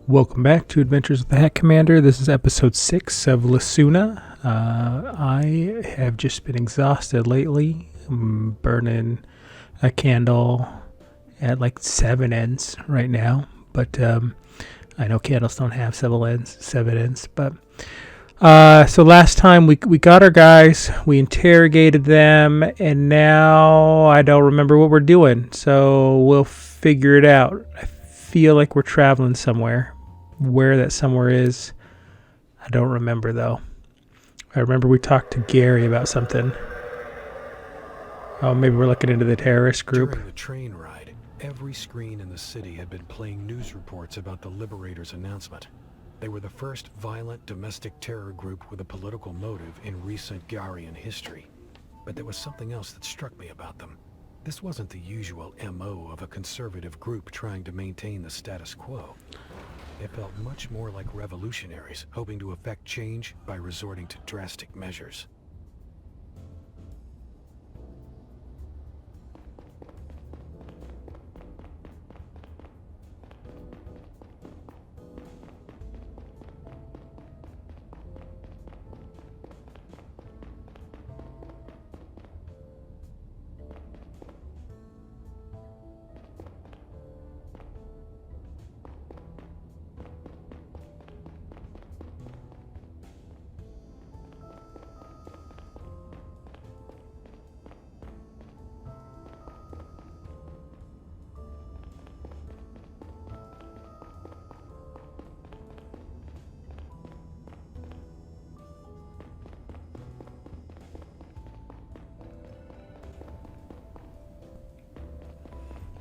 Welcome back to Adventures with the Hat Commander. This is episode 6 of Lacuna. I have just been exhausted lately. I'm burning a candle at like 7 ends right now. But I know candles don't have 7 ends. But so last time we got our guys, we interrogated them, and now I don't remember what we're doing. So we'll figure it out. I feel like we're traveling somewhere. Where that somewhere is, I don't remember though. I remember we talked to Gary about something. Oh, maybe we're looking into the terrorist group. During the train ride, every screen in the city had been playing news reports about the Liberators' announcement. They were the first violent domestic terror group with a political motive in recent Garian history. But there was something else that struck me about them. This wasn't the usual MO of a conservative group trying to maintain the status quo. It felt much more like revolutionaries hoping to effect change by resorting to drastic measures.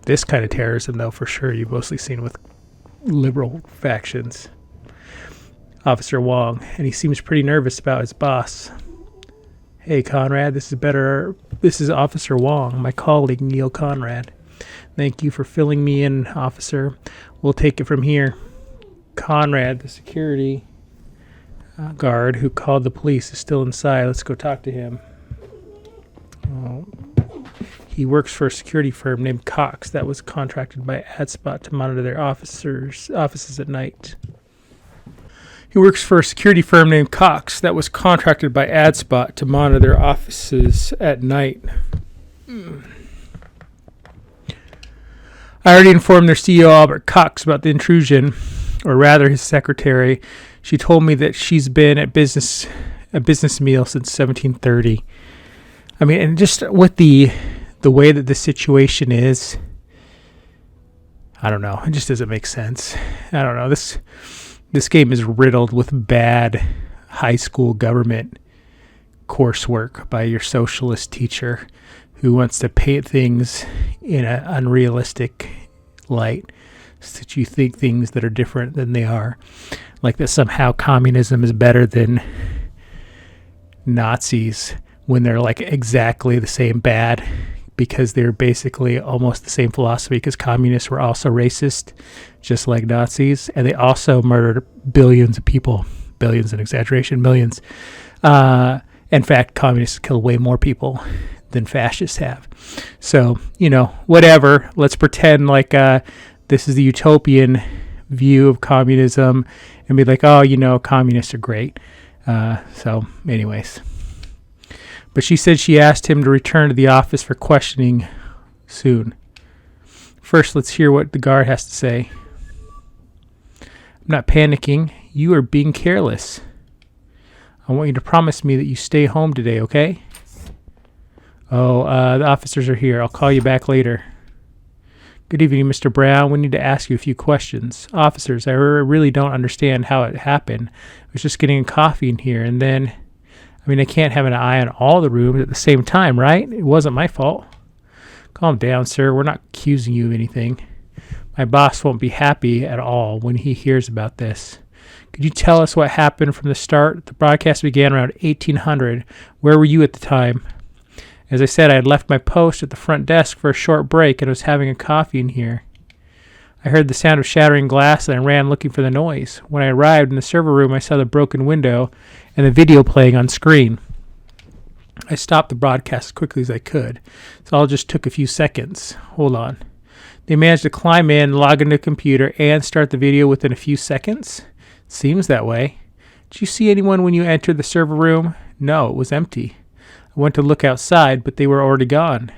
This kind of terrorism, though, for sure, you've mostly seen with liberal factions. Officer Wong, and he seems pretty nervous about his boss. Hey, Conrad, this is Officer Wong, my colleague, Neil Conrad. Thank you for filling me in, officer. We'll take it from here. Conrad, the security guard who called the police, is still inside. Let's go talk to him. Oh. He works for a security firm named Cox that was contracted by AdSpot to monitor their offices at night. He works for a security firm named Cox that was contracted by AdSpot to monitor their offices at night. I already informed their CEO, Albert Cox, about the intrusion, or rather his secretary. She told me that she's been at a business meal since 1730. I mean, and just with the way that the situation is, I don't know. It just doesn't make sense. I don't know. This game is riddled with bad high school government coursework by your socialist teacher who wants to paint things in an unrealistic light so that you think things that are different than they are. Like that somehow communism is better than Nazis when they're like exactly the same bad, because they're basically almost the same philosophy, because communists were also racist, just like Nazis, and they also murdered billions of people. Billions, an exaggeration, millions. In fact, communists kill way more people than fascists have. So, whatever. Let's pretend like this is the utopian view of communism and be like, communists are great. So, anyways. But she said she asked him to return to the office for questioning soon. First, let's hear what the guard has to say. I'm not panicking. You are being careless. I want you to promise me that you stay home today, okay? Oh, the officers are here. I'll call you back later. Good evening, Mr. Brown. We need to ask you a few questions. Officers, I really don't understand how it happened. I was just getting a coffee in here, and then... I can't have an eye on all the rooms at the same time, right? It wasn't my fault. Calm down, sir. We're not accusing you of anything. My boss won't be happy at all when he hears about this. Could you tell us what happened from the start? The broadcast began around 1800. Where were you at the time? As I said, I had left my post at the front desk for a short break and was having a coffee in here. I heard the sound of shattering glass and I ran looking for the noise. When I arrived in the server room, I saw the broken window and the video playing on screen. I stopped the broadcast as quickly as I could. It all just took a few seconds. Hold on. They managed to climb in, log into a computer, and start the video within a few seconds? Seems that way. Did you see anyone when you entered the server room? No, it was empty. I went to look outside, but they were already gone.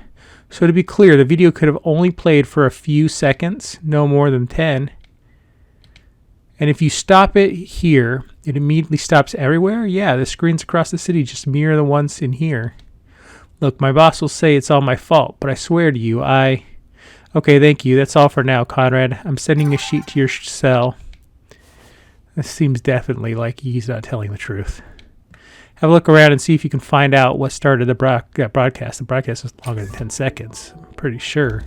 So to be clear, the video could have only played for a few seconds, no more than 10. And if you stop it here, it immediately stops everywhere? Yeah, the screens across the city just mirror the ones in here. Look, my boss will say it's all my fault, but I swear to you, Okay, thank you. That's all for now, Conrad. I'm sending a sheet to your cell. This seems definitely like he's not telling the truth. Have a look around and see if you can find out what started the broadcast. The broadcast was longer than 10 seconds. I'm pretty sure.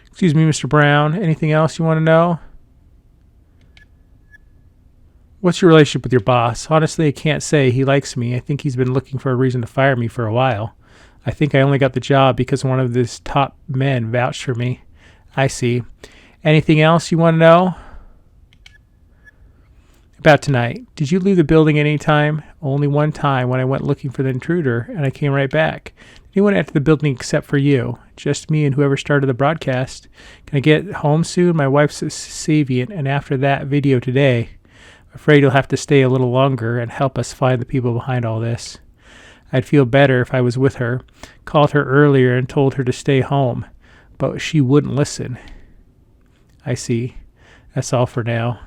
Excuse me, Mr. Brown. Anything else you want to know? What's your relationship with your boss? Honestly, I can't say. He likes me. I think he's been looking for a reason to fire me for a while. I think I only got the job because one of his top men vouched for me. I see. Anything else you want to know? About tonight. Did you leave the building any time? Only one time when I went looking for the intruder, and I came right back. Anyone enter the building except for you? Just me and whoever started the broadcast. Can I get home soon? My wife's a Savian, and after that video today, I'm afraid you'll have to stay a little longer and help us find the people behind all this. I'd feel better if I was with her. Called her earlier and told her to stay home, but she wouldn't listen. I see. That's all for now.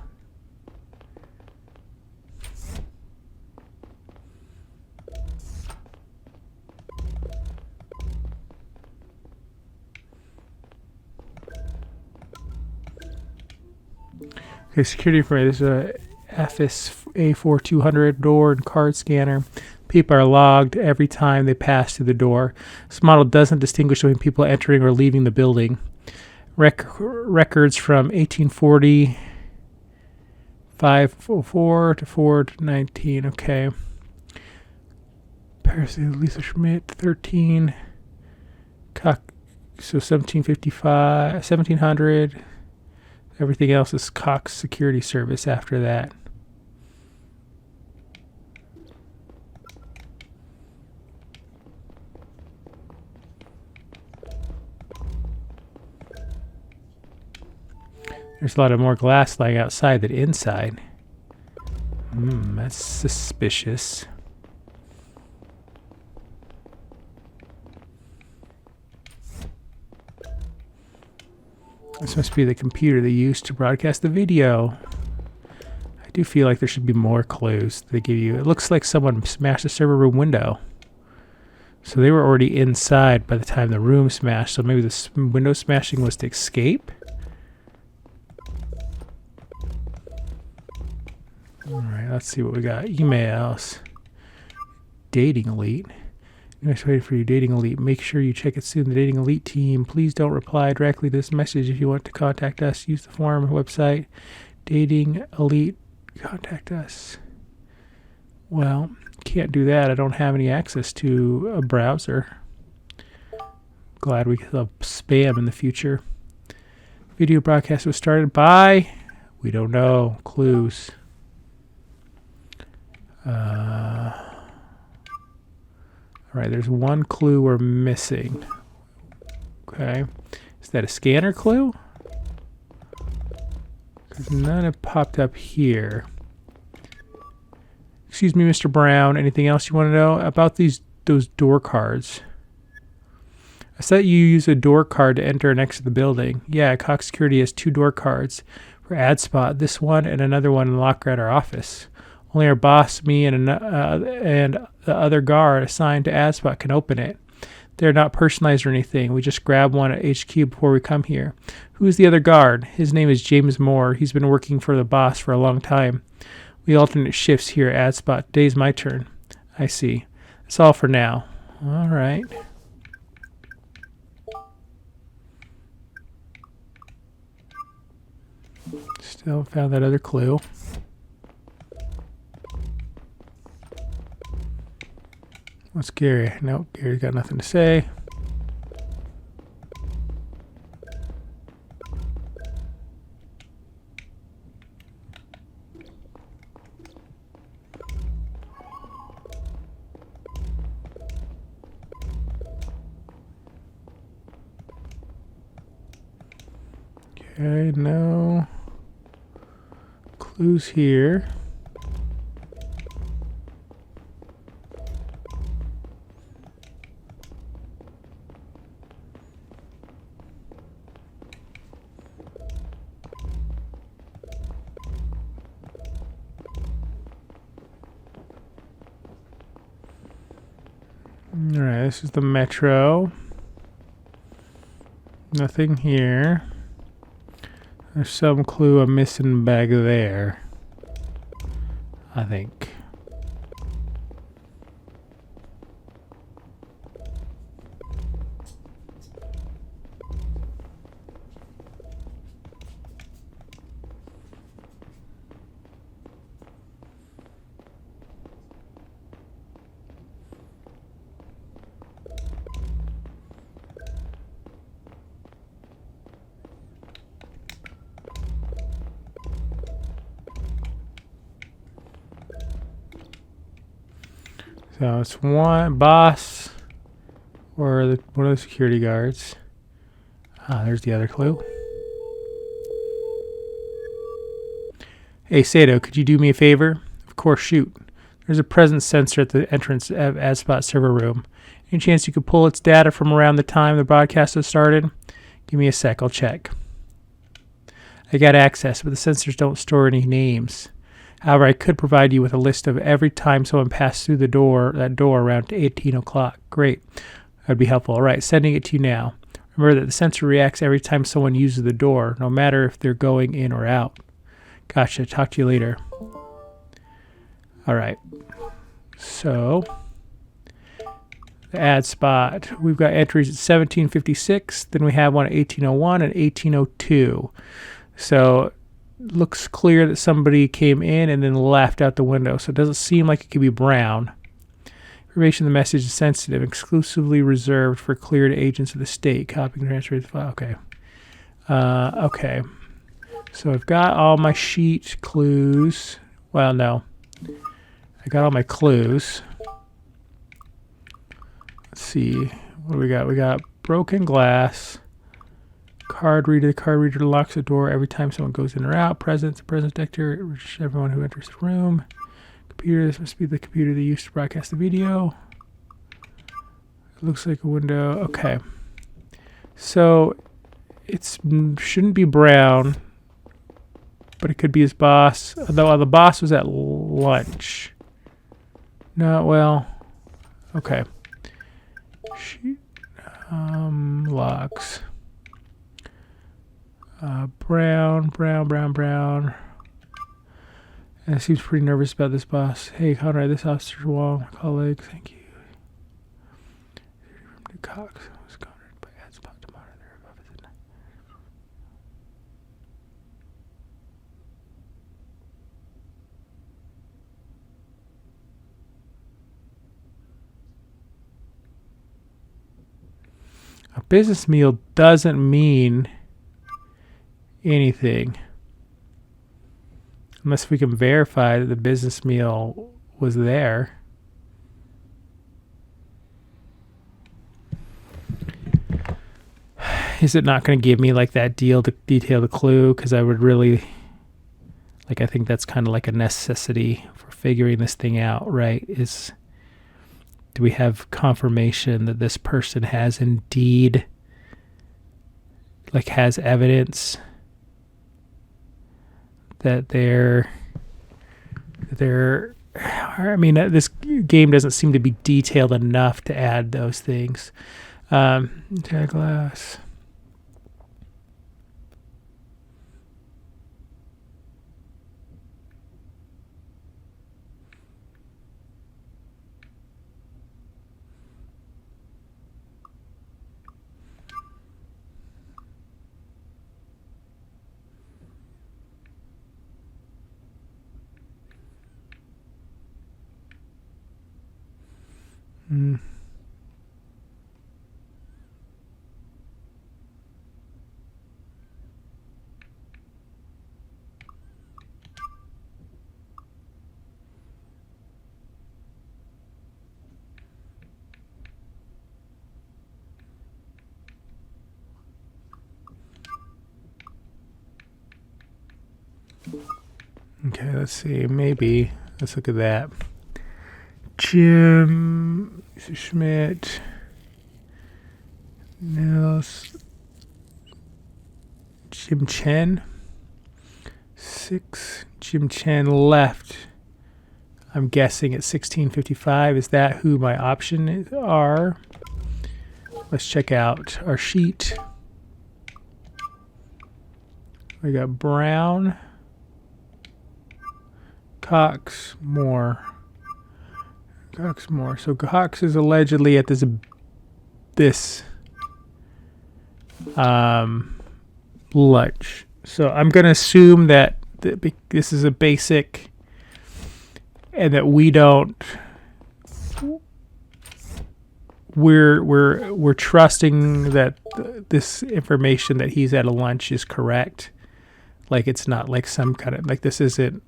Okay, security for this is a FSA 4200 door and card scanner. People are logged every time they pass through the door. This model doesn't distinguish between people entering or leaving the building. Records from 1840, 504 to 419. Okay. Paris, Lisa Schmidt, 13. So 1755, 1700. Everything else is Cox Security Service after that. There's a lot of more glass lying outside than inside. That's suspicious. This must be the computer they used to broadcast the video. I do feel like there should be more clues they give you. It looks like someone smashed the server room window. So they were already inside by the time the room smashed. So maybe the window smashing was to escape? Alright, let's see what we got. Emails. Dating Elite. Next waiting for you, Dating Elite. Make sure you check it soon. The Dating Elite team. Please don't reply directly to this message. If you want to contact us, use the forum website. Dating Elite. Contact us. Well, can't do that. I don't have any access to a browser. Glad we can spam in the future. Video broadcast was started by... We don't know. Clues. Alright, there's one clue we're missing. Okay. Is that a scanner clue? Because none have popped up here. Excuse me, Mr. Brown. Anything else you want to know about those door cards? I saw you use a door card to enter next to the building. Yeah, Cox Security has 2 door cards for ad spot. This one and another one in the locker at our office. Only our boss, me, and the other guard assigned to ad spot can open it. They're not personalized or anything. We just grab one at HQ before we come here. Who's the other guard? His name is James Moore. He's been working for the boss for a long time. We alternate shifts here at AdSpot. Today's my turn. I see. That's all for now. All right. Still found that other clue. What's Gary? Nope, Gary's got nothing to say. Okay, no clues here. Alright, this is the metro. Nothing here. There's some clue I'm missing back there, I think. So it's one boss or one of the security guards. Ah, there's the other clue. Hey, Sato, could you do me a favor? Of course, shoot. There's a presence sensor at the entrance of AdSpot server room. Any chance you could pull its data from around the time the broadcast was started? Give me a sec, I'll check. I got access, but the sensors don't store any names. However, I could provide you with a list of every time someone passed through that door around 18 o'clock. Great. That'd be helpful. All right, sending it to you now. Remember that the sensor reacts every time someone uses the door, no matter if they're going in or out. Gotcha. Talk to you later. All right. So, the ad spot. We've got entries at 1756. Then we have one at 1801 and 1802. So, looks clear that somebody came in and then left out the window. So, it doesn't seem like it could be Brown. Information of the message is sensitive, exclusively reserved for cleared agents of the state. Copying and transferring the file. Okay. Okay. So I've got all my sheet clues. Well, no. I got all my clues. Let's see. What do we got? We got broken glass. Card reader. The card reader locks the door every time someone goes in or out. Presence. The presence detector. It reaches everyone who enters the room. Computer. This must be the computer they used to broadcast the video. It looks like a window. Okay. So it shouldn't be Brown, but it could be his boss. Although the boss was at lunch. No, well, okay. Logs. Brown. And it seems pretty nervous about this boss. Hey, Conrad, this officer Wong, my colleague, thank you. Cox was Conrad by AdSpot to monitor their office. A business meal doesn't mean anything unless we can verify that the business meal was there. Is it not going to give me like that detailed clue? Because I would really, like, I think that's kind of like a necessity for figuring this thing out, right? Do we have confirmation that this person has indeed, like, has evidence that I mean, this game doesn't seem to be detailed enough to add those things. Glass. Okay, let's see. Maybe. Let's look at that. Jim Schmidt. Nils. Jim Chen. 6. Jim Chen left. I'm guessing at 16:55. Is that who my options are? Let's check out our sheet. We got Brown, Cox, Moore. So Cox is allegedly at this lunch. So I'm gonna assume that this is a basic, and that we don't. We're trusting that this information that he's at a lunch is correct. Like, it's not like some kind of, like, this isn't,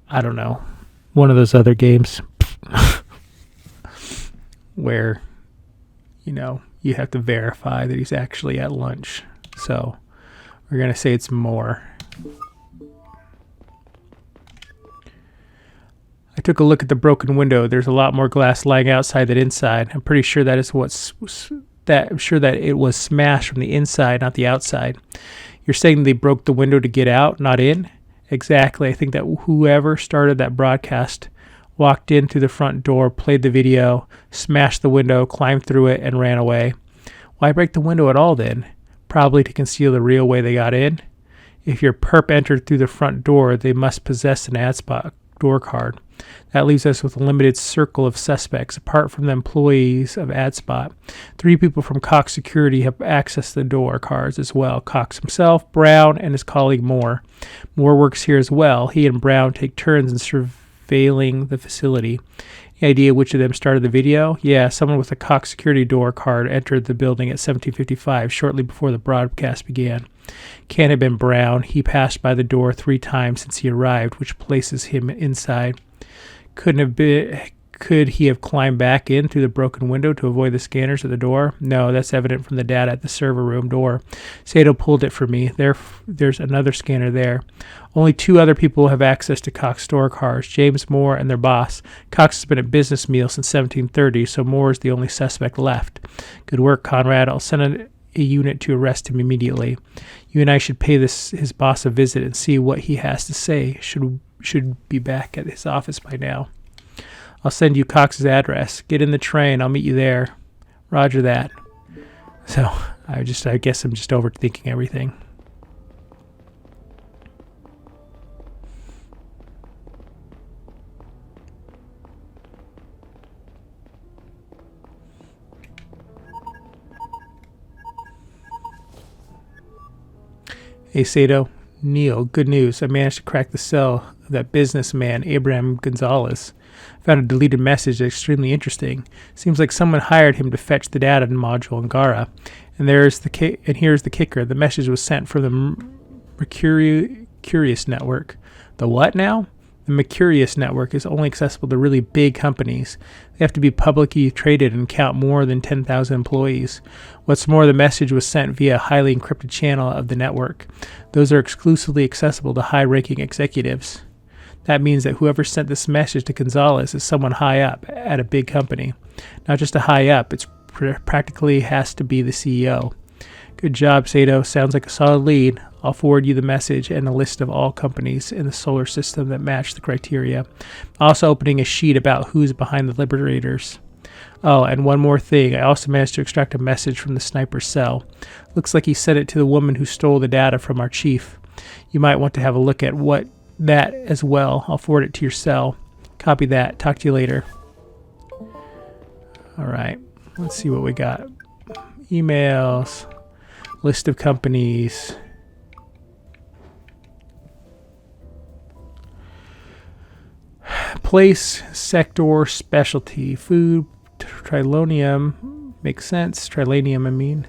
I don't know, one of those other games where, you have to verify that he's actually at lunch. So we're going to say it's more. I took a look at the broken window. There's a lot more glass lying outside than inside. I'm pretty sure that is I'm sure that it was smashed from the inside, not the outside. You're saying they broke the window to get out, not in? Exactly. I think that whoever started that broadcast walked in through the front door, played the video, smashed the window, climbed through it, and ran away. Why break the window at all then? Probably to conceal the real way they got in. If your perp entered through the front door, they must possess an ad spot door card. That leaves us with a limited circle of suspects, apart from the employees of AdSpot. 3 people from Cox Security have access to the door cards as well. Cox himself, Brown, and his colleague Moore. Moore works here as well. He and Brown take turns in surveilling the facility. Any idea which of them started the video? Yeah, someone with a Cox Security door card entered the building at 17:55, shortly before the broadcast began. Can't have been Brown. He passed by the door 3 times since he arrived, which places him inside. Could he have climbed back in through the broken window to avoid the scanners at the door? No, that's evident from the data at the server room door. Sato pulled it for me. There's another scanner there. Only 2 other people have access to Cox store cards, James Moore and their boss. Cox has been at business meal since 1730, so Moore is the only suspect left. Good work, Conrad. I'll send a unit to arrest him immediately. You and I should pay his boss a visit and see what he has to say. Should be back at his office by now. I'll send you Cox's address. Get in the train. I'll meet you there. Roger that. So I guess I'm just overthinking everything. Hey, Sato. Neil, good news. I managed to crack the cell of that businessman, Abraham Gonzalez. Found a deleted message that's extremely interesting. Seems like someone hired him to fetch the data module in Gara. And here's the kicker. The message was sent from the Mercurius network. The what now? The Mercurius network is only accessible to really big companies. They have to be publicly traded and count more than 10,000 employees. What's more, the message was sent via a highly encrypted channel of the network. Those are exclusively accessible to high-ranking executives. That means that whoever sent this message to Gonzalez is someone high up at a big company. Not just a high up, it's practically has to be the CEO. Good job, Sato. Sounds like a solid lead. I'll forward you the message and a list of all companies in the solar system that match the criteria. Also opening a sheet about who's behind the Liberators. Oh, and one more thing. I also managed to extract a message from the sniper's cell. Looks like he sent it to the woman who stole the data from our chief. You might want to have a look at that as well. I'll forward it to your cell. Copy that. Talk to you later. All right. Let's see what we got. Emails. List of companies. Place, sector, specialty, food, trilonium. Makes sense. Trilanium, I mean.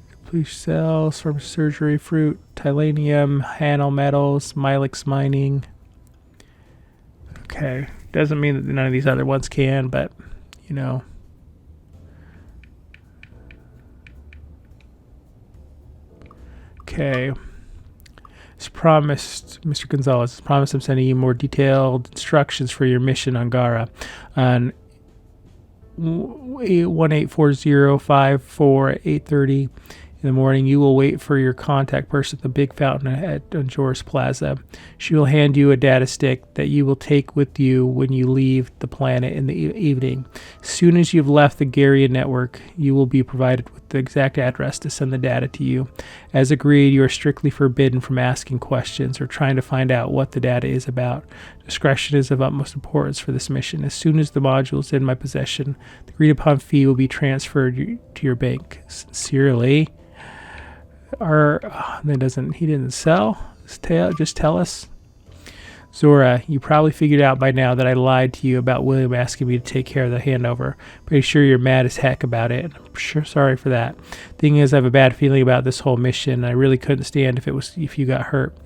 Complete cells from surgery, fruit, titanium, Hanel metals, Milex mining. Okay. Doesn't mean that none of these other ones can, but, Okay. As promised, Mr. Gonzalez, as promised, I'm sending you more detailed instructions for your mission on Gara. On 184054 in the morning, you will wait for your contact person at the big fountain at Joris Plaza. She will hand you a data stick that you will take with you when you leave the planet in the evening. As soon as you've left the Garian network, you will be provided with the exact address to send the data to you. As agreed, you are strictly forbidden from asking questions or trying to find out what the data is about. Discretion is of utmost importance for this mission. As soon as the module is in my possession, the agreed-upon fee will be transferred to your bank. Sincerely. He didn't sell. Just tell us. Zora, you probably figured out by now that I lied to you about William asking me to take care of the handover. Pretty sure you're mad as heck about it. I'm sure sorry for that. Thing is, I have a bad feeling about this whole mission. I really couldn't stand if you got hurt.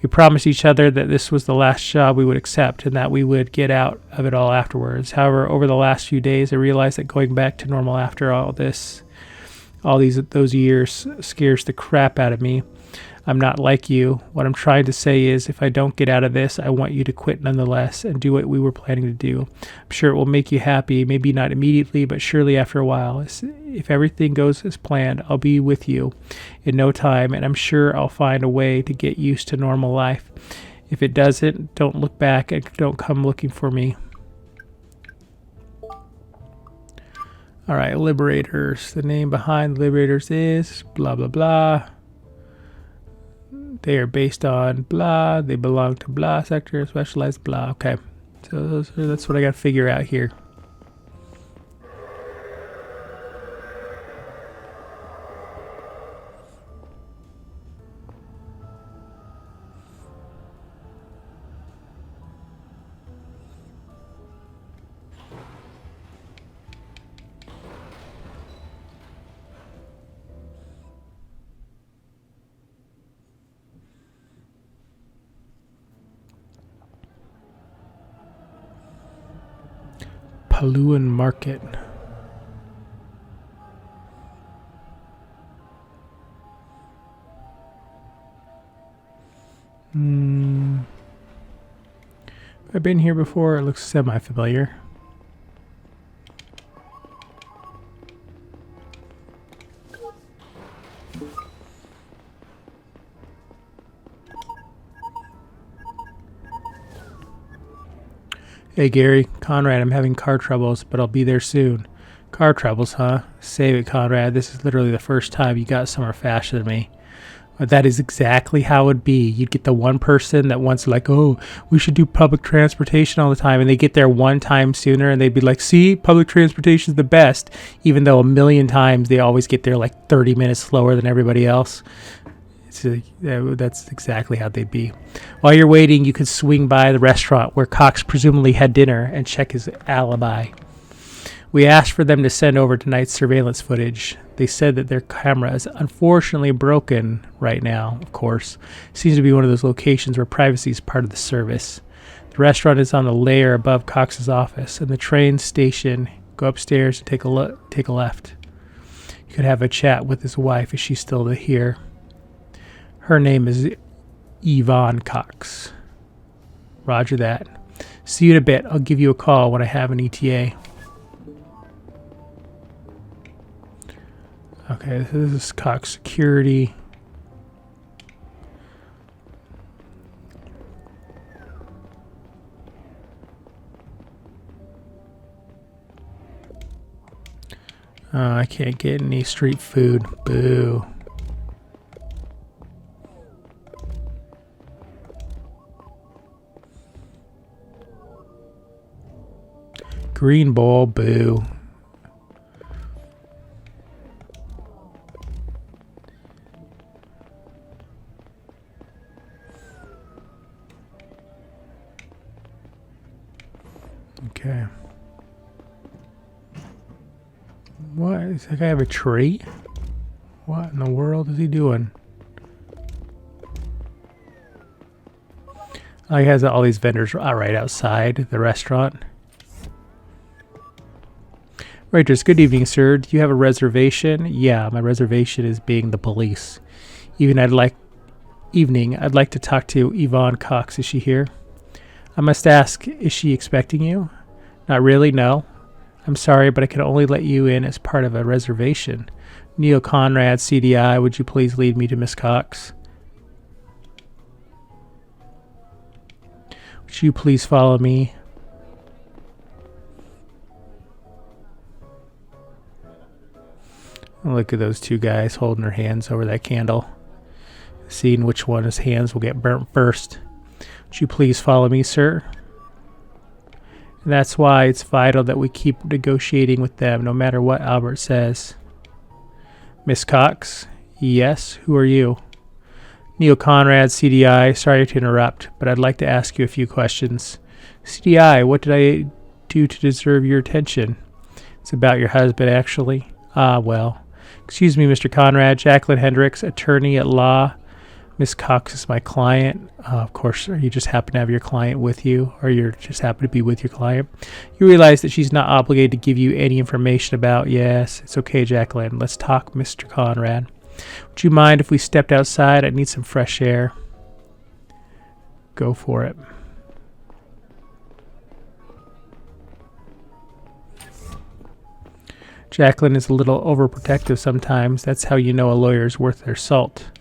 We promised each other that this was the last job we would accept and that we would get out of it all afterwards. However, over the last few days, I realized that going back to normal after those years scares the crap out of me. I'm not like you. What I'm trying to say is, if I don't get out of this, I want you to quit nonetheless and do what we were planning to do. I'm sure it will make you happy, maybe not immediately, but surely after a while. If everything goes as planned, I'll be with you in no time, and I'm sure I'll find a way to get used to normal life. If it doesn't, don't look back and don't come looking for me. All right, Liberators. The name behind the Liberators is blah, blah, blah. They are based on blah. They belong to blah sector, specialized blah. Okay. So that's what I got to figure out here. Paluan Market. I've been here before. It looks semi-familiar. Hey Gary, Conrad, I'm having car troubles, but I'll be there soon. Car troubles, huh? Save it, Conrad. This is literally the first time you got somewhere faster than me. But that is exactly how it'd be. You'd get the one person that wants like, oh, we should do public transportation all the time, and they get there one time sooner, and they'd be like, see, public transportation is the best, even though a million times they always get there like 30 minutes slower than everybody else. That's exactly how they'd be. While you're waiting, you could swing by the restaurant where Cox presumably had dinner and check his alibi. We asked for them to send over tonight's surveillance footage. They said that their camera is unfortunately broken right now, of course. Seems to be one of those locations where privacy is part of the service. The restaurant is on the layer above Cox's office, and the train station. Go upstairs and take a left. You could have a chat with his wife if she's still here. Her name is Yvonne Cox. Roger that. See you in a bit. I'll give you a call when I have an ETA. Okay, so this is Cox Security. I can't get any street food. Boo. Green ball, boo. Okay. What? Does that guy have a tree? What in the world is he doing? Oh, he has all these vendors right outside the restaurant. Waitress, good evening, sir. Do you have a reservation? Yeah, my reservation is being the police. Even Evening. I'd like to talk to Yvonne Cox. Is she here? I must ask, is she expecting you? Not really, no. I'm sorry, but I can only let you in as part of a reservation. Neil Conrad, CDI, would you please lead me to Miss Cox? Would you please follow me? Look at those two guys holding their hands over that candle. Seeing which one his hands will get burnt first. Would you please follow me, sir? And that's why it's vital that we keep negotiating with them, no matter what Albert says. Miss Cox? Yes, who are you? Neil Conrad, CDI. Sorry to interrupt, but I'd like to ask you a few questions. CDI, what did I do to deserve your attention? It's about your husband, actually. Ah, well. Excuse me, Mr. Conrad. Jacqueline Hendricks, attorney at law. Miss Cox is my client. Of course, you just happen to have your client with you, or you just happen to be with your client. You realize that she's not obligated to give you any information about. Yes, it's okay, Jacqueline. Let's talk, Mr. Conrad. Would you mind if we stepped outside? I need some fresh air. Go for it. Jacqueline is a little overprotective sometimes. That's how you know a lawyer's worth their salt.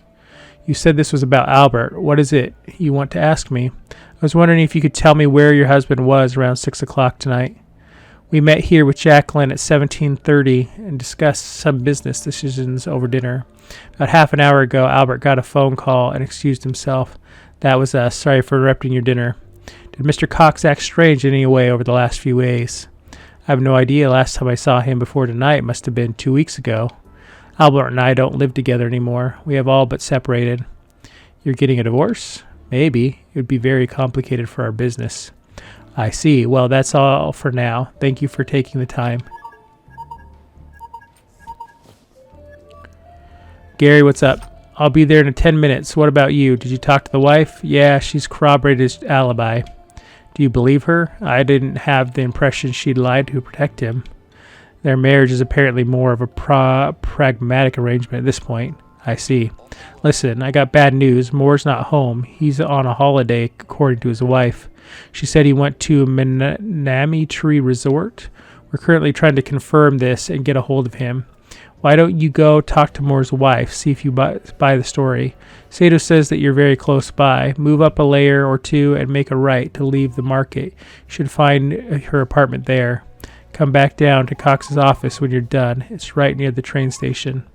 You said this was about Albert. What is it you want to ask me? I was wondering if you could tell me where your husband was around 6 o'clock tonight. We met here with Jacqueline at 17:30 and discussed some business decisions over dinner. About half an hour ago, Albert got a phone call and excused himself. That was us. Sorry for interrupting your dinner. Did Mr. Cox act strange in any way over the last few days? I have no idea. Last time I saw him before tonight must have been 2 weeks ago. Albert and I don't live together anymore. We have all but separated. You're getting a divorce? Maybe. It would be very complicated for our business. I see. Well, that's all for now. Thank you for taking the time. Gary, what's up? I'll be there in 10 minutes. What about you? Did you talk to the wife? Yeah, she's corroborated his alibi. Do you believe her? I didn't have the impression she'd lied to protect him. Their marriage is apparently more of a pragmatic arrangement at this point. I see. Listen, I got bad news. Moore's not home. He's on a holiday, according to his wife. She said he went to Manami Tree Resort. We're currently trying to confirm this and get a hold of him. Why don't you go talk to Moore's wife, see if you buy the story. Sato says that you're very close by. Move up a layer or two and make a right to leave the market. You should find her apartment there. Come back down to Cox's office when you're done. It's right near the train station.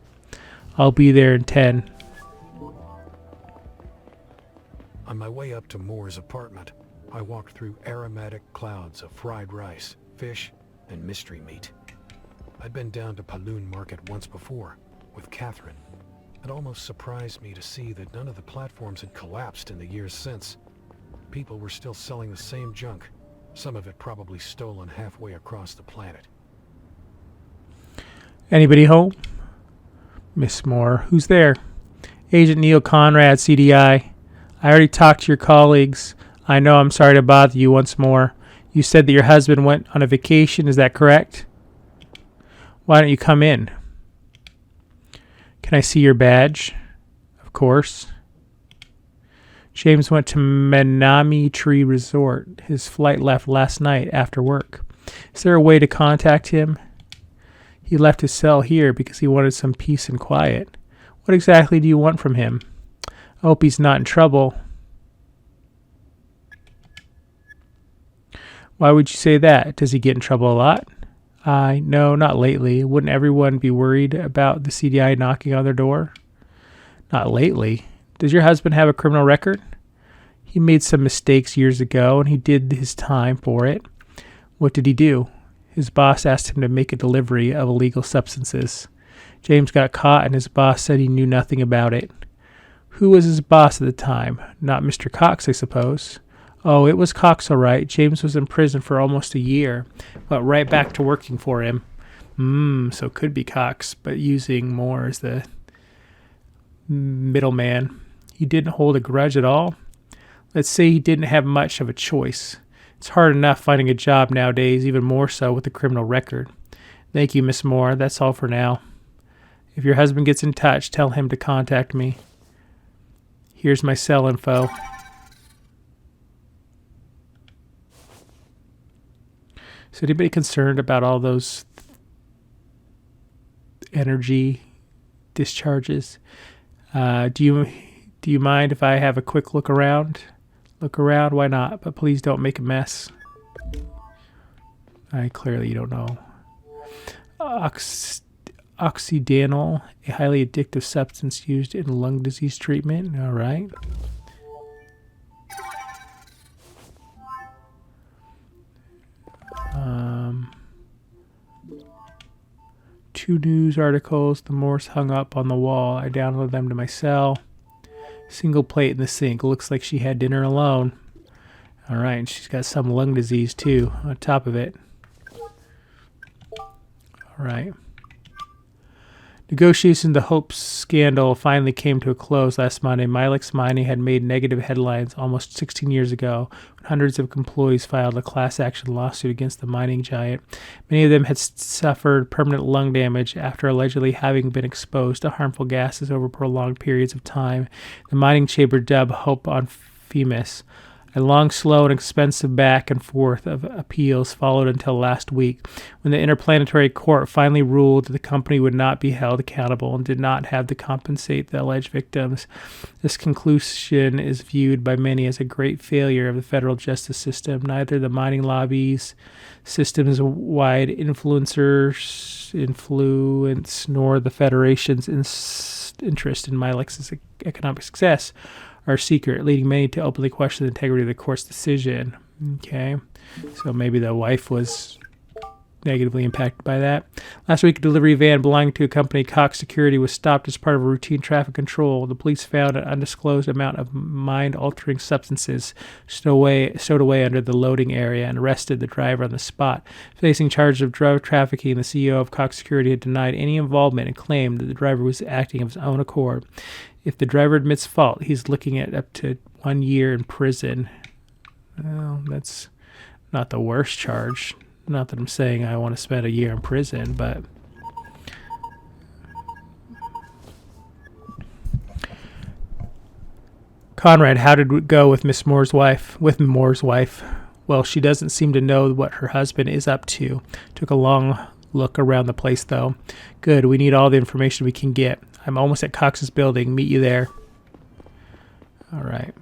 I'll be there in 10. On my way up to Moore's apartment, I walked through aromatic clouds of fried rice, fish, and mystery meat. I'd been down to Paloon Market once before, with Catherine. It almost surprised me to see that none of the platforms had collapsed in the years since. People were still selling the same junk, some of it probably stolen halfway across the planet. Anybody home? Miss Moore, who's there? Agent Neil Conrad, CDI. I already talked to your colleagues. I know I'm sorry to bother you once more. You said that your husband went on a vacation, is that correct? Why don't you come in? Can I see your badge? Of course. James went to Manami Tree Resort. His flight left last night after work. Is there a way to contact him? He left his cell here because he wanted some peace and quiet. What exactly do you want from him? I hope he's not in trouble. Why would you say that? Does he get in trouble a lot? No, not lately. Wouldn't everyone be worried about the CDI knocking on their door? Not lately. Does your husband have a criminal record? He made some mistakes years ago, and he did his time for it. What did he do? His boss asked him to make a delivery of illegal substances. James got caught, and his boss said he knew nothing about it. Who was his boss at the time? Not Mr. Cox, I suppose. Oh, it was Cox, all right. James was in prison for almost a year, but right back to working for him. So it could be Cox, but using Moore as the middleman. He didn't hold a grudge at all. Let's say he didn't have much of a choice. It's hard enough finding a job nowadays, even more so with a criminal record. Thank you, Miss Moore. That's all for now. If your husband gets in touch, tell him to contact me. Here's my cell info. So anybody concerned about all those energy discharges? Do you mind if I have a quick look around? Look around, why not? But please don't make a mess. Clearly you don't know. Oxydanol, a highly addictive substance used in lung disease treatment. All right. Two news articles. The Morse hung up on the wall. I downloaded them to my cell. Single plate in the sink. Looks like she had dinner alone. All right, and she's got some lung disease too on top of it. All right. Negotiations in the Hope scandal finally came to a close last Monday. Milex Mining had made negative headlines almost 16 years ago when hundreds of employees filed a class action lawsuit against the mining giant. Many of them had suffered permanent lung damage after allegedly having been exposed to harmful gases over prolonged periods of time. The mining chamber dubbed Hope on FEMAS. A long, slow, and expensive back and forth of appeals followed until last week, when the Interplanetary Court finally ruled that the company would not be held accountable and did not have to compensate the alleged victims. This conclusion is viewed by many as a great failure of the federal justice system. Neither the mining lobbies, systems-wide influence, nor the Federation's interest in Milex's economic success are secret, leading many to openly question the integrity of the court's decision. Okay, so maybe the wife was negatively impacted by that. Last week, a delivery van belonging to a company, Cox Security, was stopped as part of a routine traffic control. The police found an undisclosed amount of mind-altering substances stowed away under the loading area and arrested the driver on the spot. Facing charges of drug trafficking, the CEO of Cox Security had denied any involvement and claimed that the driver was acting of his own accord. If the driver admits fault, he's looking at up to 1 year in prison. Well, that's not the worst charge. Not that I'm saying I want to spend a year in prison, but Conrad, how did it go with Miss Moore's wife? With Moore's wife? Well, she doesn't seem to know what her husband is up to. Took a long look around the place, though. Good. We need all the information we can get. I'm almost at Cox's building. Meet you there. All right.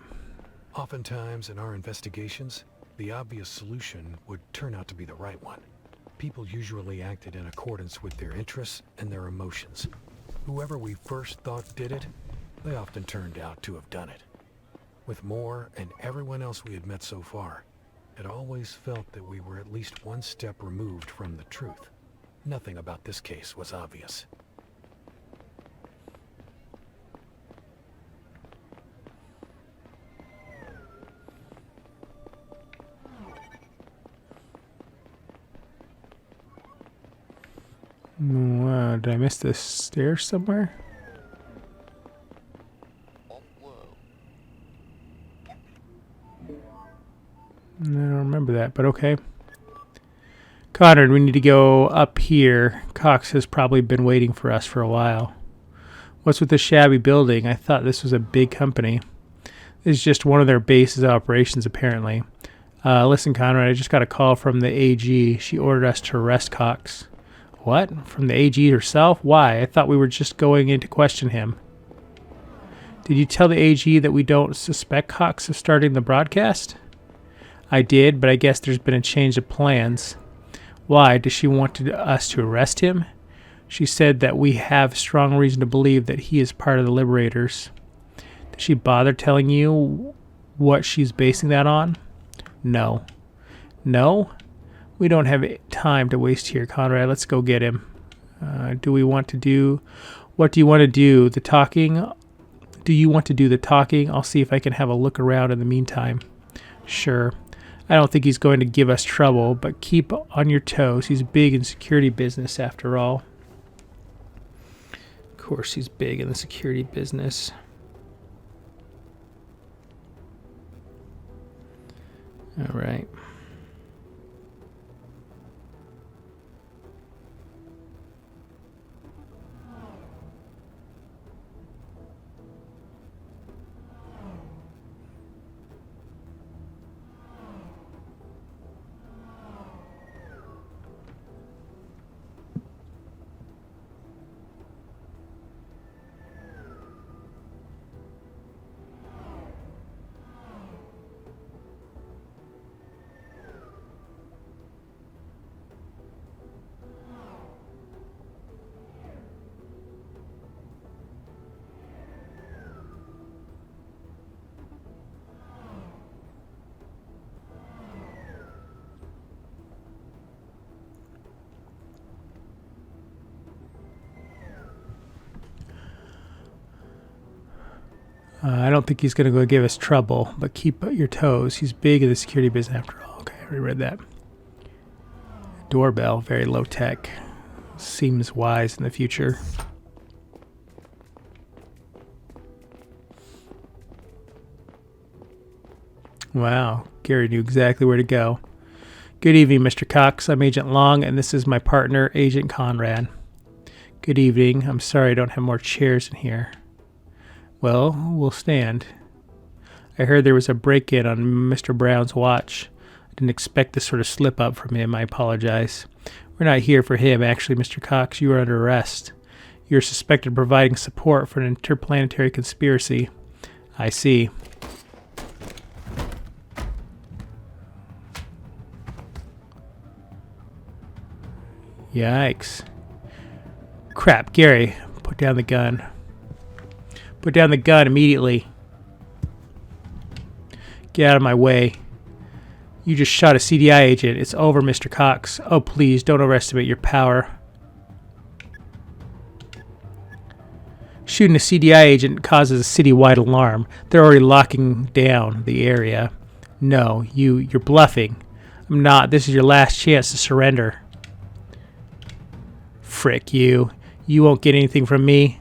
Oftentimes in our investigations, the obvious solution would turn out to be the right one. People usually acted in accordance with their interests and their emotions. Whoever we first thought did it, they often turned out to have done it. With Moore and everyone else we had met so far, it always felt that we were at least one step removed from the truth. Nothing about this case was obvious. Wow, did I miss the stairs somewhere? I don't remember that, but okay. Conrad, we need to go up here. Cox has probably been waiting for us for a while. What's with the shabby building? I thought this was a big company. This is just one of their bases of operations, apparently. Listen, Conrad, I just got a call from the AG. She ordered us to arrest Cox. What? From the AG herself? Why? I thought we were just going in to question him. Did you tell the AG that we don't suspect Cox of starting the broadcast? I did, but I guess there's been a change of plans. Why? Does she want us to arrest him? She said that we have strong reason to believe that he is part of the Liberators. Did she bother telling you what she's basing that on? No. No? We don't have time to waste here, Conrad. Let's go get him. What do you want to do? The talking? Do you want to do the talking? I'll see if I can have a look around in the meantime. Sure. I don't think he's going to give us trouble, but keep on your toes. He's big in security business, after all. Of course, he's big in the security business. All right. I don't think he's going to go give us trouble, but keep your toes. He's big in the security business after all. Okay, I already read that. Doorbell, very low tech. Seems wise in the future. Wow, Gary knew exactly where to go. Good evening, Mr. Cox. I'm Agent Long, and this is my partner, Agent Conrad. Good evening. I'm sorry I don't have more chairs in here. Well, we'll stand. I heard there was a break-in on Mr. Brown's watch. I didn't expect this sort of slip-up from him. I apologize. We're not here for him, actually, Mr. Cox. You are under arrest. You're suspected of providing support for an interplanetary conspiracy. I see. Yikes. Crap, Gary, put down the gun. Put down the gun immediately. Get out of my way. You just shot a CDI agent. It's over, Mr. Cox. Oh, please, don't overestimate your power. Shooting a CDI agent causes a citywide alarm. They're already locking down the area. No, you're bluffing. I'm not. This is your last chance to surrender. Frick you. You won't get anything from me.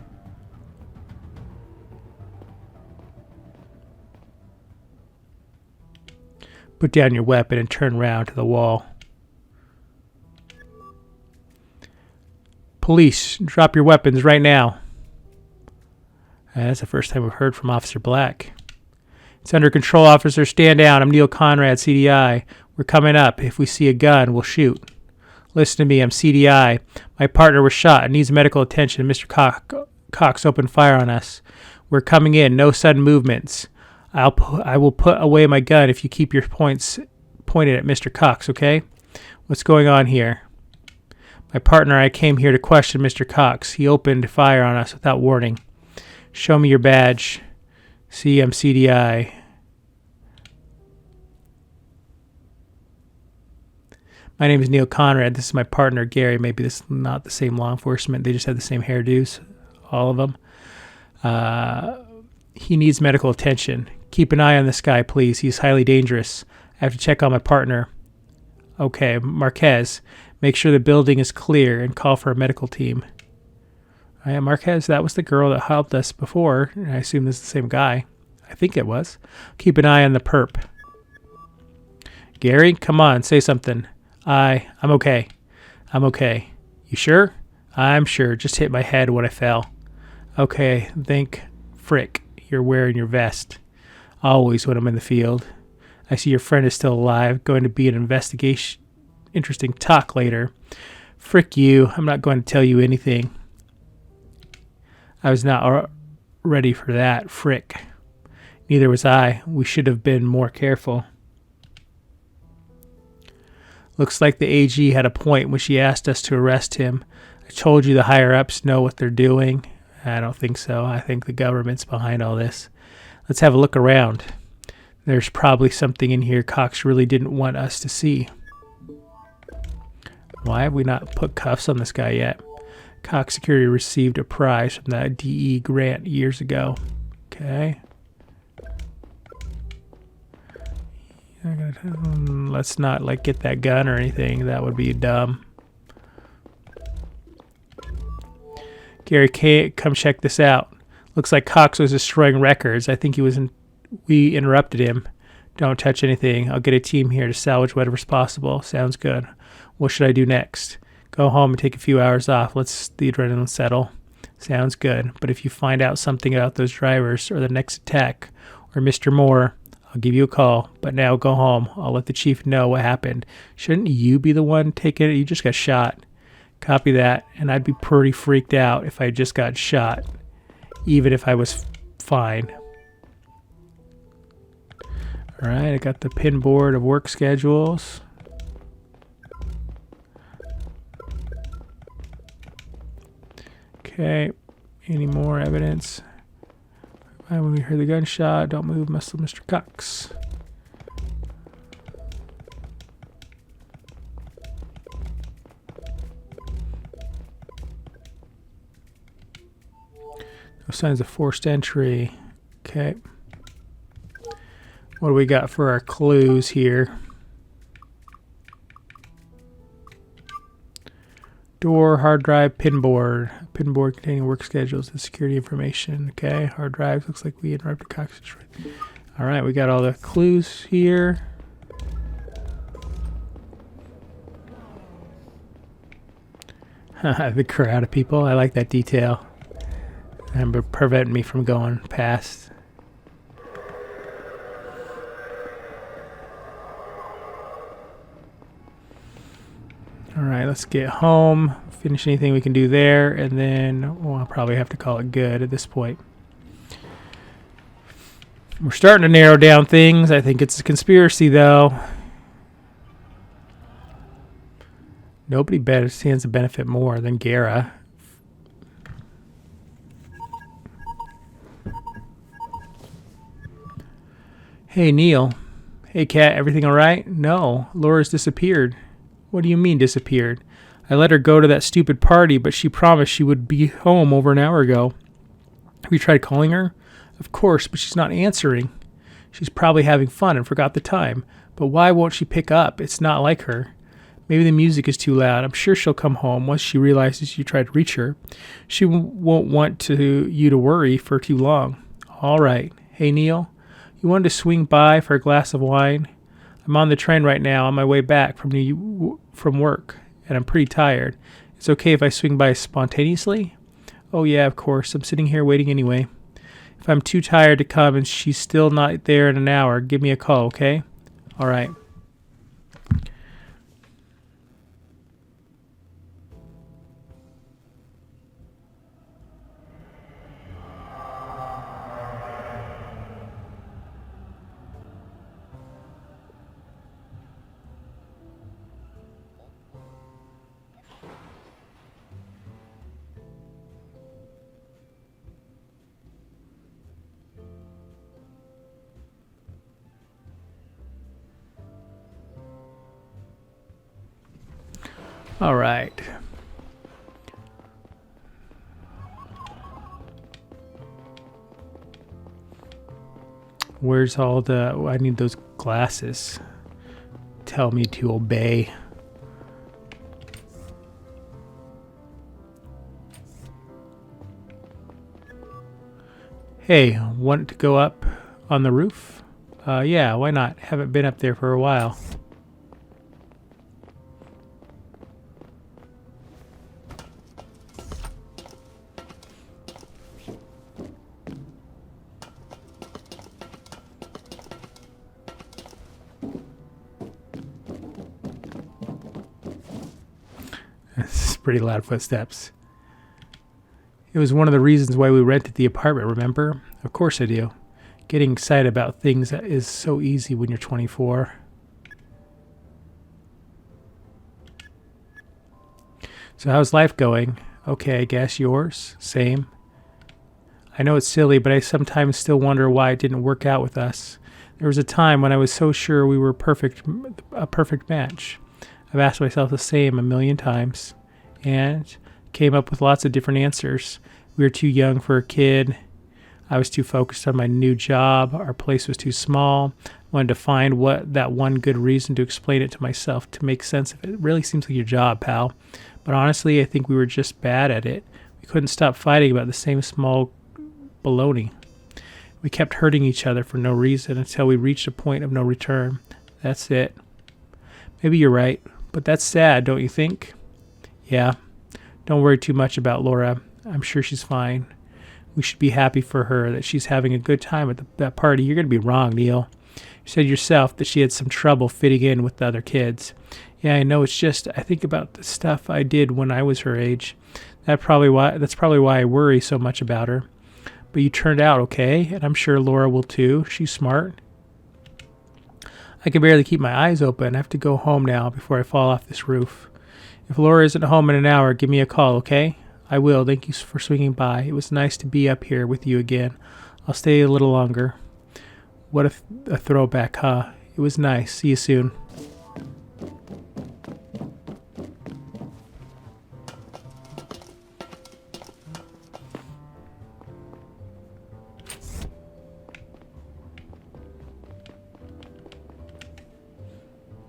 Put down your weapon and turn round to the wall. Police, drop your weapons right now. That's the first time we've heard from Officer Black. It's under control, officer. Stand down. I'm Neil Conrad, CDI. We're coming up. If we see a gun, we'll shoot. Listen to me. I'm CDI. My partner was shot and needs medical attention. Mr. Cox opened fire on us. We're coming in. No sudden movements. I will put away my gun if you keep your points pointed at Mr. Cox, okay? What's going on here? My partner and I came here to question Mr. Cox. He opened fire on us without warning. Show me your badge. See, I'm CDI. My name is Neil Conrad. This is my partner, Gary. Maybe this is not the same law enforcement. They just have the same hairdos, all of them. He needs medical attention. Keep an eye on this guy, please. He's highly dangerous. I have to check on my partner. Okay, Marquez, make sure the building is clear and call for a medical team. Marquez, that was the girl that helped us before. I assume this is the same guy. I think it was. Keep an eye on the perp. Gary, come on, say something. I'm okay. I'm okay. You sure? I'm sure. Just hit my head when I fell. Okay, think. Frick, you're wearing your vest. Always when I'm in the field. I see your friend is still alive. Going to be an investigation. Interesting talk later. Frick you. I'm not going to tell you anything. I was not ready for that. Frick. Neither was I. We should have been more careful. Looks like the AG had a point when she asked us to arrest him. I told you the higher-ups know what they're doing. I don't think so. I think the government's behind all this. Let's have a look around. There's probably something in here Cox really didn't want us to see. Why have we not put cuffs on this guy yet? Cox Security received a prize from that DE grant years ago. Okay. Let's not get that gun or anything. That would be dumb. Gary, come check this out. Looks like Cox was destroying records. I think we interrupted him. Don't touch anything. I'll get a team here to salvage whatever's possible. Sounds good. What should I do next? Go home and take a few hours off. Let's the adrenaline settle. Sounds good. But if you find out something about those drivers or the next attack or Mr. Moore, I'll give you a call. But now go home. I'll let the chief know what happened. Shouldn't you be the one taking it? You just got shot. Copy that. And I'd be pretty freaked out if I just got shot, even if I was fine. All right, I got the pin board of work schedules. Okay, any more evidence? When we heard the gunshot, don't move, Mr. Cox. No signs of forced entry. Okay. What do we got for our clues here? Door, hard drive, pinboard. Pinboard containing work schedules and security information. Okay, hard drive. Looks like we interrupted Cox's. All right, we got all the clues here. The crowd of people. I like that detail. And prevent me from going past. All right, let's get home. Finish anything we can do there, and then I'll probably have to call it good at this point. We're starting to narrow down things. I think it's a conspiracy, though. Nobody stands to benefit more than Gara. Hey, Neil. Hey, Kat, everything all right? No, Laura's disappeared. What do you mean disappeared? I let her go to that stupid party, but she promised she would be home over an hour ago. Have you tried calling her? Of course, but she's not answering. She's probably having fun and forgot the time. But why won't she pick up? It's not like her. Maybe the music is too loud. I'm sure she'll come home once she realizes you tried to reach her. She won't want you to worry for too long. All right. Hey, Neil, you wanted to swing by for a glass of wine? I'm on the train right now on my way back from work, and I'm pretty tired. It's okay if I swing by spontaneously? Oh, yeah, of course. I'm sitting here waiting anyway. If I'm too tired to come and she's still not there in an hour, give me a call, okay? All right. All right. Where's all the... I need those glasses. Tell me to obey. Hey, want to go up on the roof? Yeah, why not? Haven't been up there for a while. Pretty loud footsteps. It was one of the reasons why we rented the apartment, remember? Of course I do. Getting excited about things is so easy when you're 24. So how's life going? Okay, I guess yours? Same. I know it's silly, but I sometimes still wonder why it didn't work out with us. There was a time when I was so sure we were a perfect match. I've asked myself the same a million times. And came up with lots of different answers. We were too young for a kid. I was too focused on my new job. Our place was too small. I wanted to find that one good reason to explain it to myself to make sense of it. It really seems like your job, pal. But honestly, I think we were just bad at it. We couldn't stop fighting about the same small baloney. We kept hurting each other for no reason until we reached a point of no return. That's it. Maybe you're right, but that's sad, don't you think? Yeah, don't worry too much about Laura. I'm sure she's fine. We should be happy for her that she's having a good time at that party. You're going to be wrong, Neil. You said yourself that she had some trouble fitting in with the other kids. Yeah, I know. It's just I think about the stuff I did when I was her age. That's probably why I worry so much about her. But you turned out okay, and I'm sure Laura will too. She's smart. I can barely keep my eyes open. I have to go home now before I fall off this roof. If Laura isn't home in an hour, give me a call, okay? I will. Thank you for swinging by. It was nice to be up here with you again. I'll stay a little longer. What a throwback, huh? It was nice. See you soon.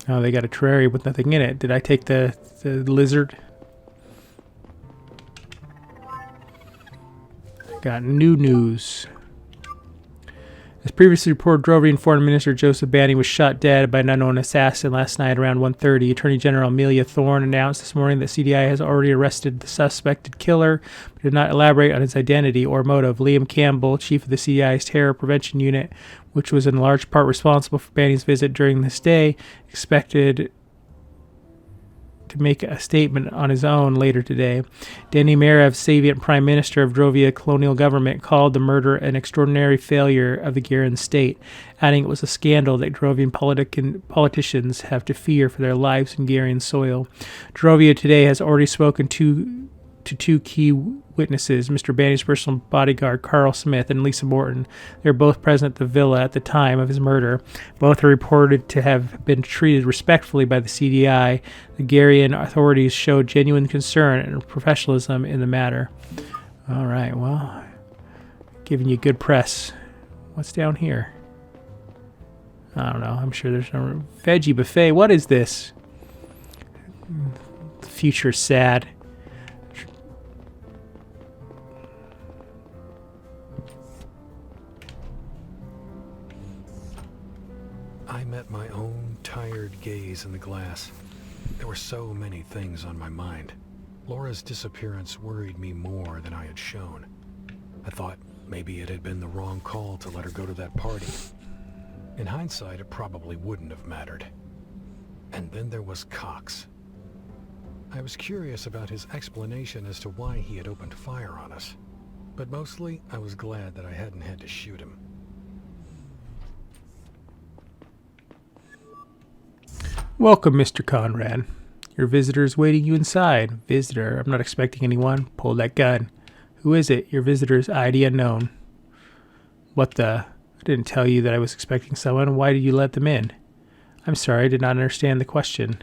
Oh, they got a terrarium with nothing in it. Did I take the lizard? Got new news. As previously reported, Drovian Foreign Minister Joseph Banning was shot dead by an unknown assassin last night around 1:30. Attorney General Amelia Thorne announced this morning that CDI has already arrested the suspected killer, but did not elaborate on his identity or motive. Liam Campbell, chief of the CDI's Terror Prevention Unit, which was in large part responsible for Banning's visit during this day, expected to make a statement on his own later today. Denis Merev, Soviet Prime Minister of Drovia colonial government, called the murder an extraordinary failure of the Gagarin state, adding it was a scandal that Drovian politicians have to fear for their lives in Gagarin soil. Drovia today has already spoken to two key witnesses, Mr. Banning's personal bodyguard, Carl Smith, and Lisa Morton. They were both present at the villa at the time of his murder. Both are reported to have been treated respectfully by the CDI. The Gagarin authorities showed genuine concern and professionalism in the matter. All right, well, giving you good press. What's down here? I don't know. I'm sure there's no veggie buffet. What is this? The future's sad. I met my own tired gaze in the glass. There were so many things on my mind. Laura's disappearance worried me more than I had shown. I thought maybe it had been the wrong call to let her go to that party. In hindsight, it probably wouldn't have mattered. And then there was Cox. I was curious about his explanation as to why he had opened fire on us. But mostly, I was glad that I hadn't had to shoot him. Welcome, Mr. Conrad. Your visitor is waiting you inside. Visitor, I'm not expecting anyone. Pull that gun. Who is it? Your visitor's ID unknown. What the? I didn't tell you that I was expecting someone. Why did you let them in? I'm sorry, I did not understand the question.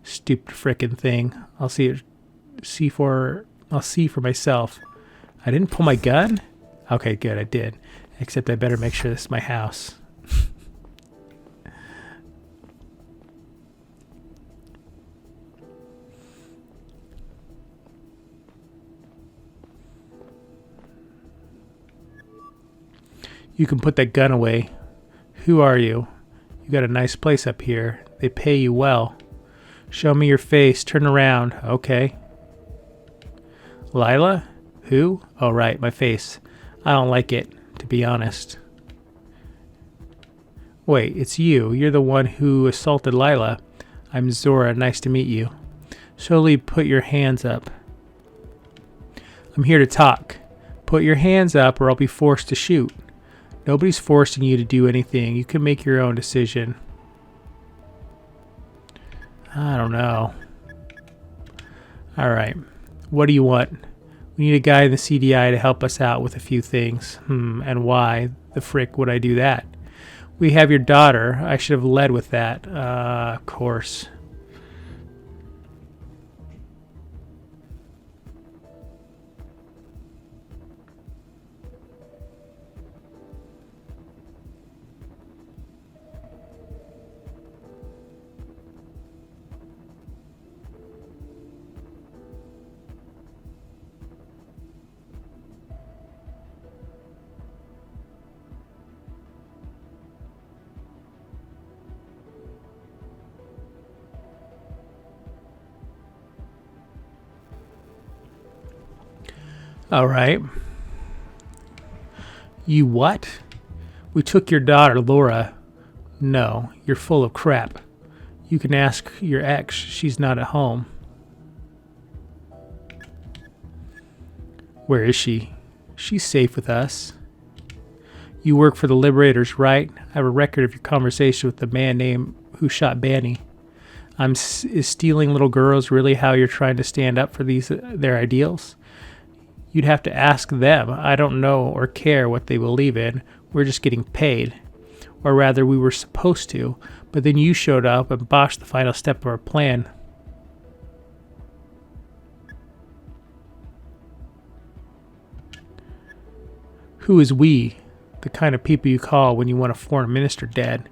Stupid frickin' thing. I'll see for myself. I didn't pull my gun? Okay, good, I did. Except I better make sure this is my house. You can put that gun away. Who are you? You got a nice place up here. They pay you well. Show me your face. Turn around. Okay. Lila? Who? Oh, right, my face. I don't like it, to be honest. Wait, it's you. You're the one who assaulted Lila. I'm Zora. Nice to meet you. Slowly put your hands up. I'm here to talk. Put your hands up or I'll be forced to shoot. Nobody's forcing you to do anything. You can make your own decision. I don't know. Alright. What do you want? We need a guy in the CDI to help us out with a few things. And why the frick would I do that? We have your daughter. I should have led with that. Of course. All right. You what? We took your daughter, Laura. No, you're full of crap. You can ask your ex. She's not at home. Where is she? She's safe with us. You work for the Liberators, right? I have a record of your conversation with the man named who shot Banny. Is stealing little girls really how you're trying to stand up for their ideals? You'd have to ask them. I don't know or care what they believe in. We're just getting paid. Or rather, we were supposed to. But then you showed up and botched the final step of our plan. Who is we? The kind of people you call when you want a foreign minister dead.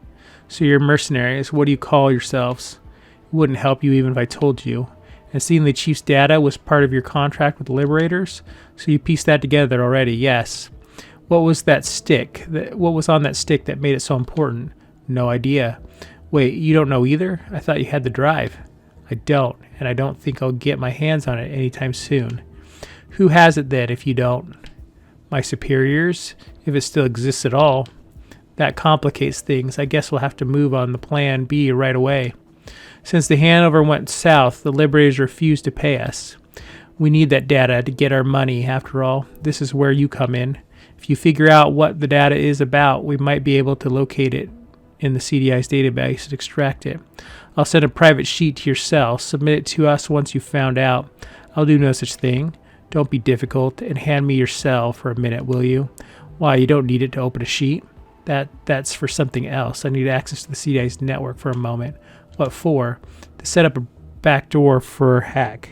So you're mercenaries. What do you call yourselves? It wouldn't help you even if I told you. And seeing the chief's data was part of your contract with the Liberators, so you pieced that together already, yes. What was that stick? What was on that stick that made it so important? No idea. Wait, you don't know either? I thought you had the drive. I don't, and I don't think I'll get my hands on it anytime soon. Who has it then if you don't? My superiors, if it still exists at all. That complicates things. I guess we'll have to move on the plan B right away. Since the handover went south, the Liberators refused to pay us. We need that data to get our money, after all. This is where you come in. If you figure out what the data is about, we might be able to locate it in the CDI's database and extract it. I'll send a private sheet to your cell. Submit it to us once you've found out. I'll do no such thing. Don't be difficult and hand me your cell for a minute, will you? Why, you don't need it to open a sheet? That's for something else. I need access to the CDI's network for a moment. What for? To set up a backdoor for hack.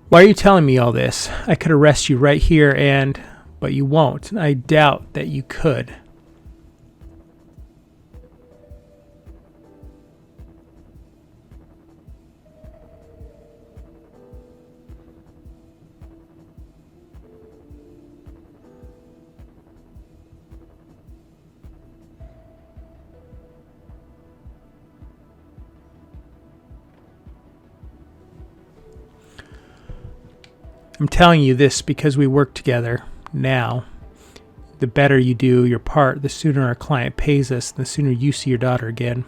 Why are you telling me all this? I could arrest you right here but you won't. I doubt that you could. I'm telling you this because we work together. Now, the better you do your part, the sooner our client pays us, and the sooner you see your daughter again.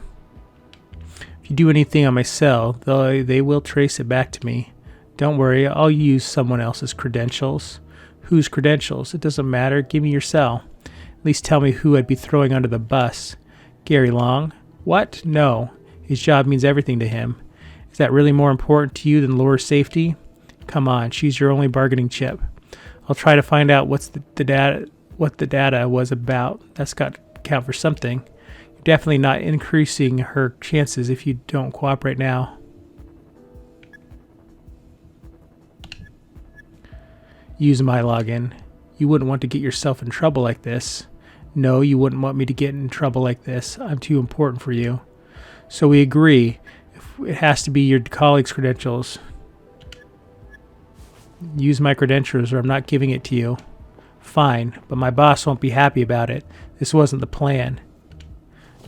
If you do anything on my cell, they will trace it back to me. Don't worry, I'll use someone else's credentials. Whose credentials? It doesn't matter. Give me your cell. At least tell me who I'd be throwing under the bus. Gary Long? What? No. His job means everything to him. Is that really more important to you than Laura's safety? Come on, she's your only bargaining chip. I'll try to find out what the data was about. That's got to count for something. You're definitely not increasing her chances if you don't cooperate now. Use my login. You wouldn't want to get yourself in trouble like this. No, you wouldn't want me to get in trouble like this. I'm too important for you. So we agree. It has to be your colleague's credentials. Use my credentials or I'm not giving it to you. Fine, but my boss won't be happy about it. This wasn't the plan.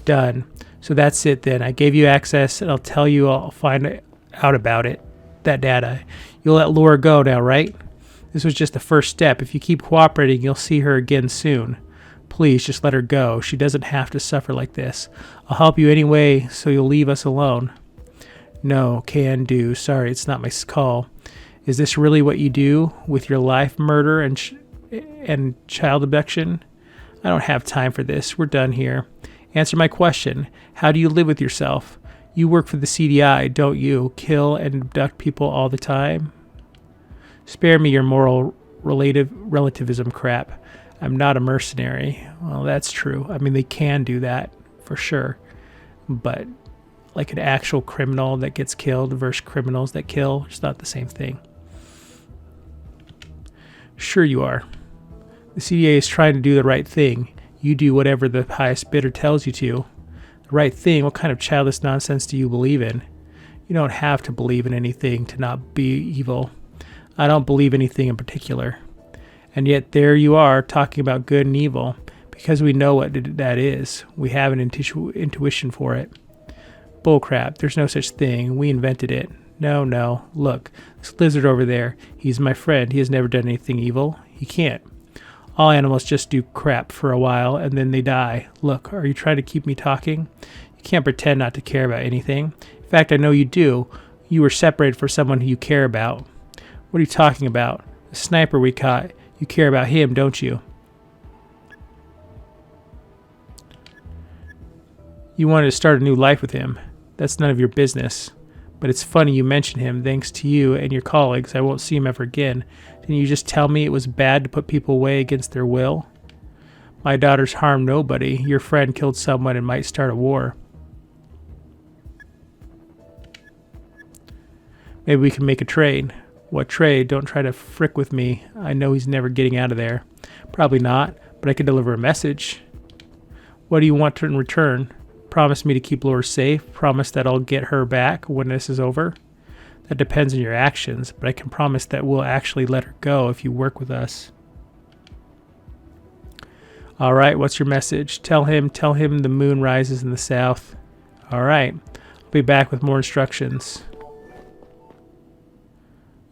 Done. So that's it then. I gave you access and I'll tell you I'll find out about it. That data. You'll let Laura go now, right? This was just the first step. If you keep cooperating, you'll see her again soon. Please, just let her go. She doesn't have to suffer like this. I'll help you anyway, so you'll leave us alone. No, can do. Sorry, it's not my call. Is this really what you do with your life, murder and child abduction? I don't have time for this. We're done here. Answer my question. How do you live with yourself? You work for the CDI, don't you? Kill and abduct people all the time? Spare me your moral relativism crap. I'm not a mercenary. Well, that's true. I mean, they can do that, for sure. But like an actual criminal that gets killed versus criminals that kill, it's not the same thing. Sure you are. The CDA is trying to do the right thing. You do whatever the highest bidder tells you to. The right thing? What kind of childish nonsense do you believe in? You don't have to believe in anything to not be evil. I don't believe anything in particular. And yet there you are talking about good and evil because we know what that is. We have an intuition for it. Bullcrap. There's no such thing. We invented it. No. Look, this lizard over there, he's my friend. He has never done anything evil. He can't. All animals just do crap for a while and then they die. Look, are you trying to keep me talking? You can't pretend not to care about anything. In fact, I know you do. You were separated from someone who you care about. What are you talking about? The sniper we caught. You care about him, don't you? You wanted to start a new life with him. That's none of your business. But it's funny you mention him. Thanks to you and your colleagues, I won't see him ever again. Didn't you just tell me it was bad to put people away against their will? My daughter's harmed nobody. Your friend killed someone and might start a war. Maybe we can make a trade. What trade? Don't try to frick with me. I know he's never getting out of there. Probably not, but I can deliver a message. What do you want in return? Promise me to keep Laura safe. Promise that I'll get her back when this is over. That depends on your actions, but I can promise that we'll actually let her go if you work with us. All right, what's your message? Tell him the moon rises in the south. All right, I'll be back with more instructions.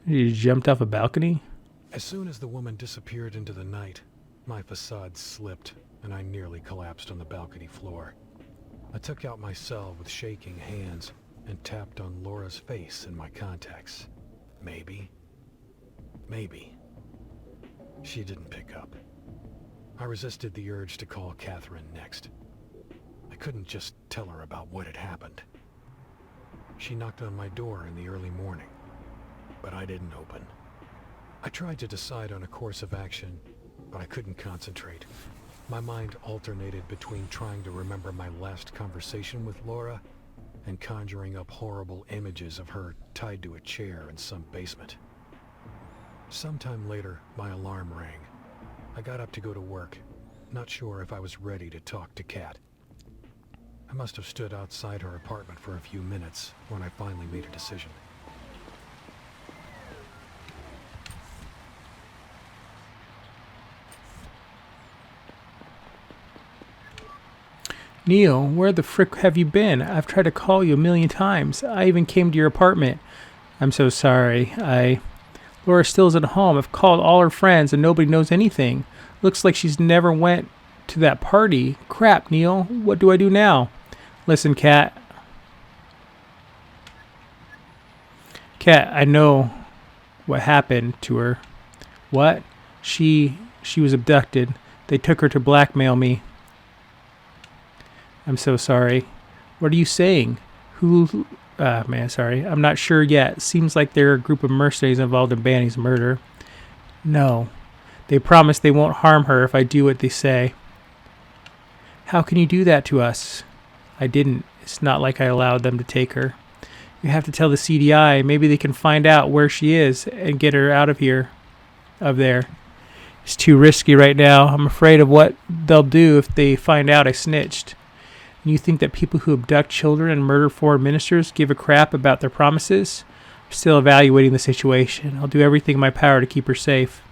You jumped off a balcony? As soon as the woman disappeared into the night, my facade slipped and I nearly collapsed on the balcony floor. I took out my cell with shaking hands and tapped on Laura's face in my contacts. Maybe. She didn't pick up. I resisted the urge to call Catherine next. I couldn't just tell her about what had happened. She knocked on my door in the early morning, but I didn't open. I tried to decide on a course of action, but I couldn't concentrate. My mind alternated between trying to remember my last conversation with Laura and conjuring up horrible images of her tied to a chair in some basement. Sometime later, my alarm rang. I got up to go to work, not sure if I was ready to talk to Kat. I must have stood outside her apartment for a few minutes when I finally made a decision. Neil, where the frick have you been? I've tried to call you a million times. I even came to your apartment. I'm so sorry. Laura still isn't home. I've called all her friends and nobody knows anything. Looks like she's never went to that party. Crap, Neil. What do I do now? Listen, Kat. Kat, I know what happened to her. What? She was abducted. They took her to blackmail me. I'm so sorry. What are you saying? Sorry. I'm not sure yet. Seems like they're a group of mercenaries involved in Banny's murder. No. They promise they won't harm her if I do what they say. How can you do that to us? I didn't. It's not like I allowed them to take her. You have to tell the CDI. Maybe they can find out where she is and get her out of there. It's too risky right now. I'm afraid of what they'll do if they find out I snitched. And you think that people who abduct children and murder foreign ministers give a crap about their promises? I'm still evaluating the situation. I'll do everything in my power to keep her safe.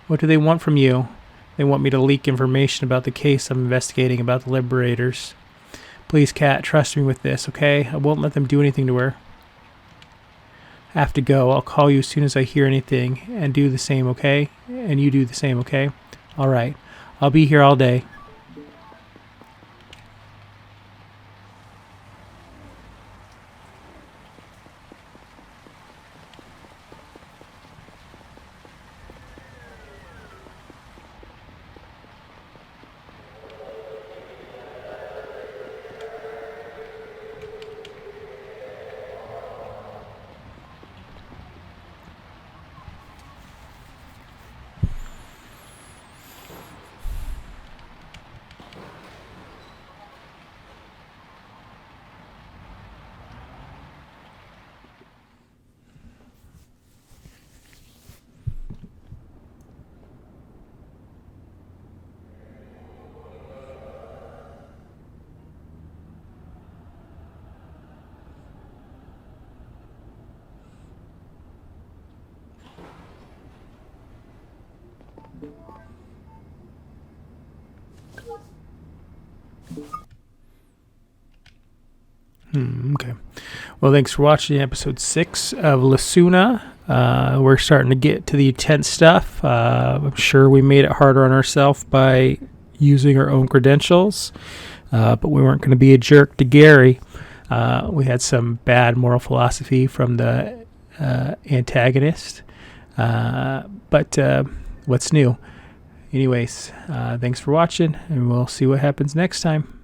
What do they want from you? They want me to leak information about the case I'm investigating about the liberators. Please, Kat, trust me with this, okay? I won't let them do anything to her. I have to go. I'll call you as soon as I hear anything and do the same, okay? And you do the same, okay? All right. I'll be here all day. Okay. Well, thanks for watching episode 6 of Lacuna. We're starting to get to the intense stuff. I'm sure we made it harder on ourselves by using our own credentials, but we weren't going to be a jerk to Gary. We had some bad moral philosophy from the antagonist, but what's new? Anyways, thanks for watching, and we'll see what happens next time.